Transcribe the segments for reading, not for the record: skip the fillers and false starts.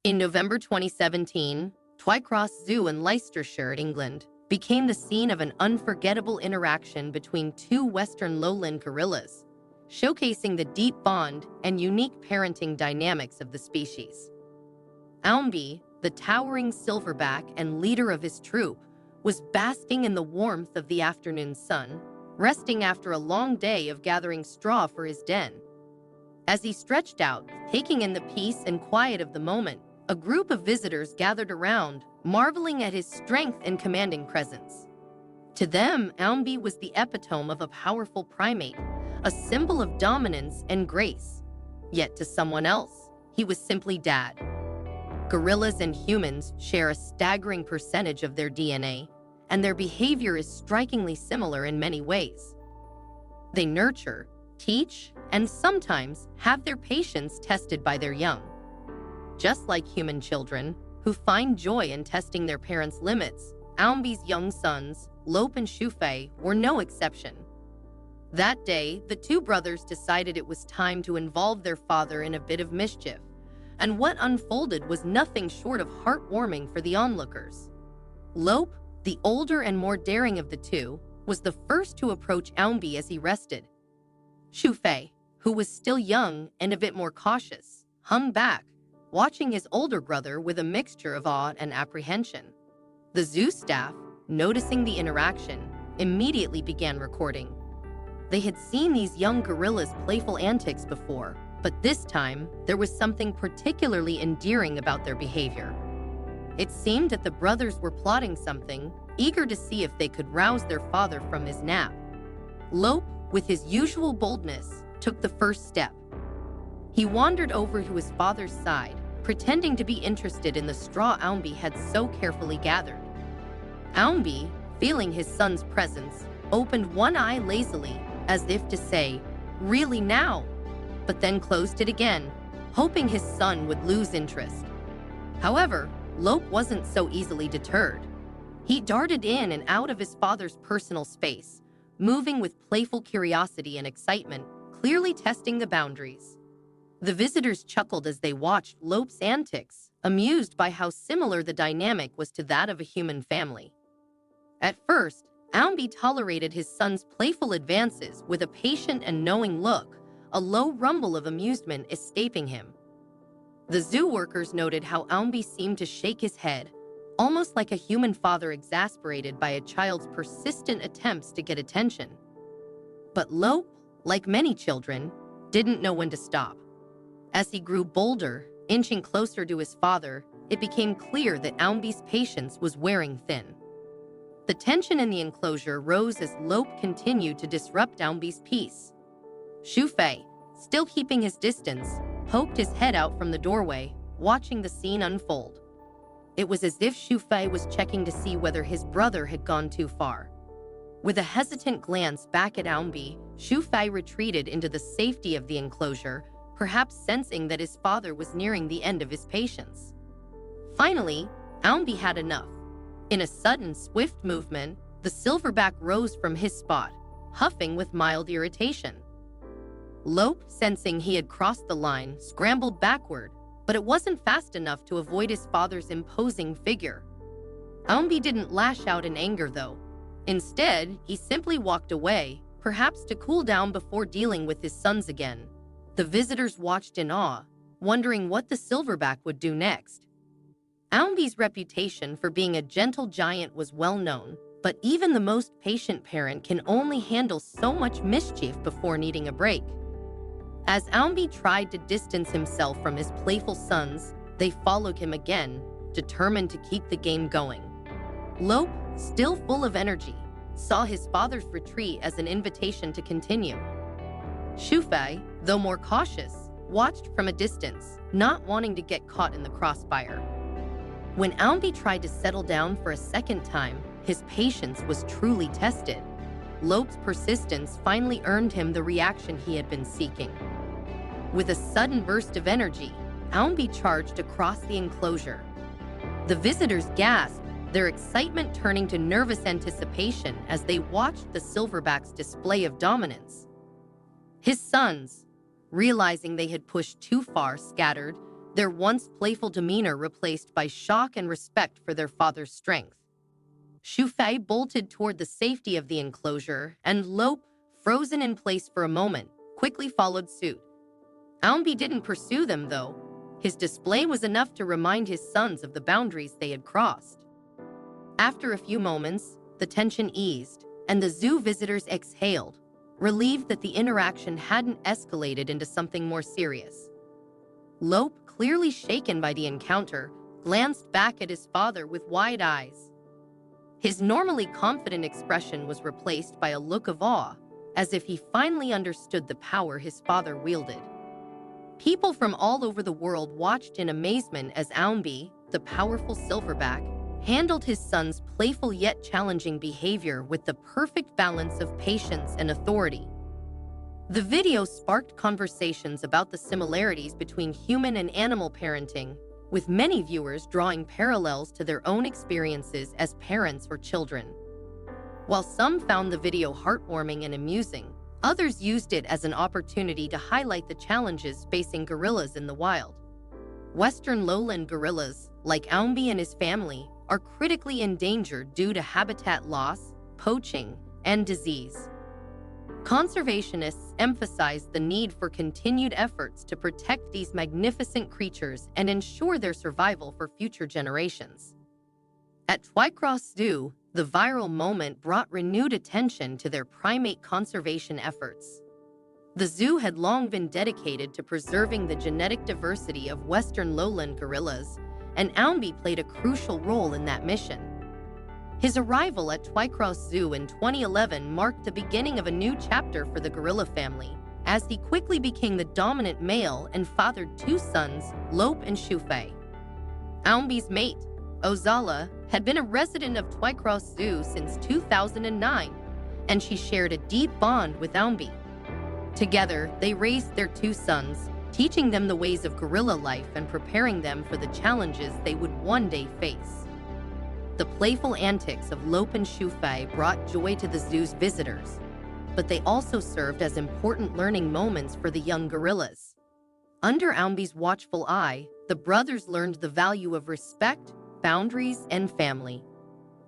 In November 2017, Twycross Zoo in Leicestershire, England, became the scene of an unforgettable interaction between two Western lowland gorillas, showcasing the deep bond and unique parenting dynamics of the species. Almby, the towering silverback and leader of his troop, was basking in the warmth of the afternoon sun, resting after a long day of gathering straw for his den. As he stretched out, taking in the peace and quiet of the moment, a group of visitors gathered around, marveling at his strength and commanding presence. To them, Almby was the epitome of a powerful primate, a symbol of dominance and grace. Yet to someone else, he was simply Dad. Gorillas and humans share a staggering percentage of their DNA, and their behavior is strikingly similar in many ways. They nurture, teach, and sometimes have their patience tested by their young. Just like human children, who find joy in testing their parents' limits, Almby's young sons, Lope and Shufei, were no exception. That day, the two brothers decided it was time to involve their father in a bit of mischief, and what unfolded was nothing short of heartwarming for the onlookers. Lope, the older and more daring of the two, was the first to approach Almby as he rested. Shufei, who was still young and a bit more cautious, hung back, watching his older brother with a mixture of awe and apprehension. The zoo staff, noticing the interaction, immediately began recording. They had seen these young gorillas' playful antics before, but this time, there was something particularly endearing about their behavior. It seemed that the brothers were plotting something, eager to see if they could rouse their father from his nap. Lope, with his usual boldness, took the first step. He wandered over to his father's side, pretending to be interested in the straw Almby had so carefully gathered. Almby, feeling his son's presence, opened one eye lazily, as if to say, "Really now?" but then closed it again, hoping his son would lose interest. However, Lope wasn't so easily deterred. He darted in and out of his father's personal space, moving with playful curiosity and excitement, clearly testing the boundaries. The visitors chuckled as they watched Lope's antics, amused by how similar the dynamic was to that of a human family. At first, Almby tolerated his son's playful advances with a patient and knowing look, a low rumble of amusement escaping him. The zoo workers noted how Almby seemed to shake his head, almost like a human father exasperated by a child's persistent attempts to get attention. But Lope, like many children, didn't know when to stop. As he grew bolder, inching closer to his father, it became clear that Almby's patience was wearing thin. The tension in the enclosure rose as Lope continued to disrupt Almby's peace. Shufei, still keeping his distance, poked his head out from the doorway, watching the scene unfold. It was as if Shufei was checking to see whether his brother had gone too far. With a hesitant glance back at Almby, Shufei retreated into the safety of the enclosure, perhaps sensing that his father was nearing the end of his patience. Finally, Almby had enough. In a sudden, swift movement, the silverback rose from his spot, huffing with mild irritation. Lope, sensing he had crossed the line, scrambled backward, but it wasn't fast enough to avoid his father's imposing figure. Almby didn't lash out in anger, though. Instead, he simply walked away, perhaps to cool down before dealing with his sons again. The visitors watched in awe, wondering what the silverback would do next. Almby's reputation for being a gentle giant was well known, but even the most patient parent can only handle so much mischief before needing a break. As Almby tried to distance himself from his playful sons, they followed him again, determined to keep the game going. Lope, still full of energy, saw his father's retreat as an invitation to continue. Shufei, though more cautious, watched from a distance, not wanting to get caught in the crossfire. When Almby tried to settle down for a second time, his patience was truly tested. Lope's persistence finally earned him the reaction he had been seeking. With a sudden burst of energy, Almby charged across the enclosure. The visitors gasped, their excitement turning to nervous anticipation as they watched the silverback's display of dominance. His sons, realizing they had pushed too far, scattered, their once playful demeanor replaced by shock and respect for their father's strength. Shufei bolted toward the safety of the enclosure, and Lope, frozen in place for a moment, quickly followed suit. Aumbi didn't pursue them, though. His display was enough to remind his sons of the boundaries they had crossed. After a few moments, the tension eased, and the zoo visitors exhaled, relieved that the interaction hadn't escalated into something more serious. Lope, clearly shaken by the encounter, glanced back at his father with wide eyes. His normally confident expression was replaced by a look of awe, as if he finally understood the power his father wielded. People from all over the world watched in amazement as Aumbi, the powerful silverback, handled his son's playful yet challenging behavior with the perfect balance of patience and authority. The video sparked conversations about the similarities between human and animal parenting, with many viewers drawing parallels to their own experiences as parents or children. While some found the video heartwarming and amusing, others used it as an opportunity to highlight the challenges facing gorillas in the wild. Western lowland gorillas, like Aumbi and his family, are critically endangered due to habitat loss, poaching, and disease. Conservationists emphasize the need for continued efforts to protect these magnificent creatures and ensure their survival for future generations. At Twycross Zoo, the viral moment brought renewed attention to their primate conservation efforts. The zoo had long been dedicated to preserving the genetic diversity of western lowland gorillas, and Aumbi played a crucial role in that mission. His arrival at Twycross Zoo in 2011 marked the beginning of a new chapter for the gorilla family, as he quickly became the dominant male and fathered two sons, Lope and Shufei. Aumbi's mate, Ozala, had been a resident of Twycross Zoo since 2009, and she shared a deep bond with Aumbi. Together, they raised their two sons, teaching them the ways of gorilla life and preparing them for the challenges they would one day face. The playful antics of Lope and Shufei brought joy to the zoo's visitors, but they also served as important learning moments for the young gorillas. Under Aumbi's watchful eye, the brothers learned the value of respect, boundaries, and family.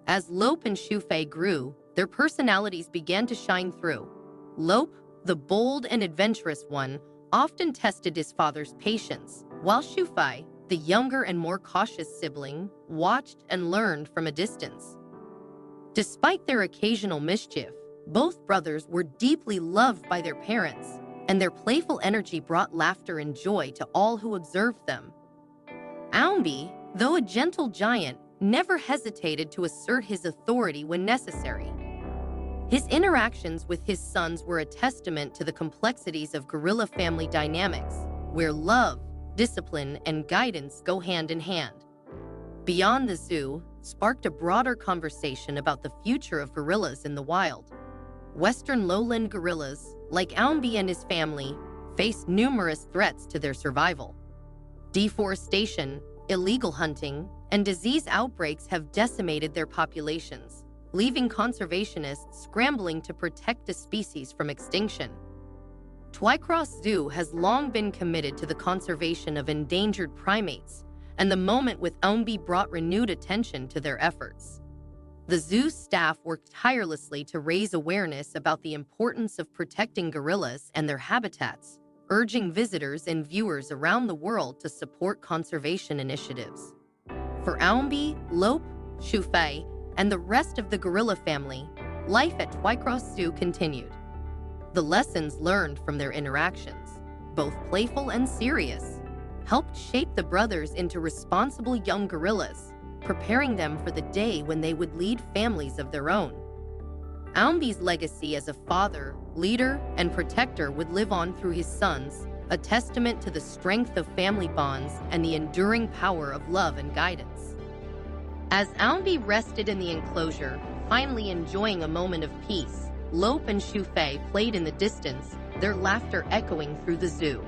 As Lope and Shufei grew, their personalities began to shine through. Lope, the bold and adventurous one, often tested his father's patience, while Shufei, the younger and more cautious sibling, watched and learned from a distance. Despite their occasional mischief, both brothers were deeply loved by their parents, and their playful energy brought laughter and joy to all who observed them. Aumbi, though a gentle giant, never hesitated to assert his authority when necessary. His interactions with his sons were a testament to the complexities of gorilla family dynamics, where love, discipline, and guidance go hand in hand. Beyond the zoo sparked a broader conversation about the future of gorillas in the wild. Western lowland gorillas, like Aumbi and his family, face numerous threats to their survival. Deforestation, illegal hunting, and disease outbreaks have decimated their populations, leaving conservationists scrambling to protect the species from extinction. Twycross Zoo has long been committed to the conservation of endangered primates, and the moment with Aumbi brought renewed attention to their efforts. The zoo staff worked tirelessly to raise awareness about the importance of protecting gorillas and their habitats, urging visitors and viewers around the world to support conservation initiatives. For Aumbi, Lope, Shufei, and the rest of the gorilla family, life at Twycross Zoo continued. The lessons learned from their interactions, both playful and serious, helped shape the brothers into responsible young gorillas, preparing them for the day when they would lead families of their own. Aumbi's legacy as a father, leader, and protector would live on through his sons, a testament to the strength of family bonds and the enduring power of love and guidance. As Aumbi rested in the enclosure, finally enjoying a moment of peace, Lope and Shufei played in the distance, their laughter echoing through the zoo.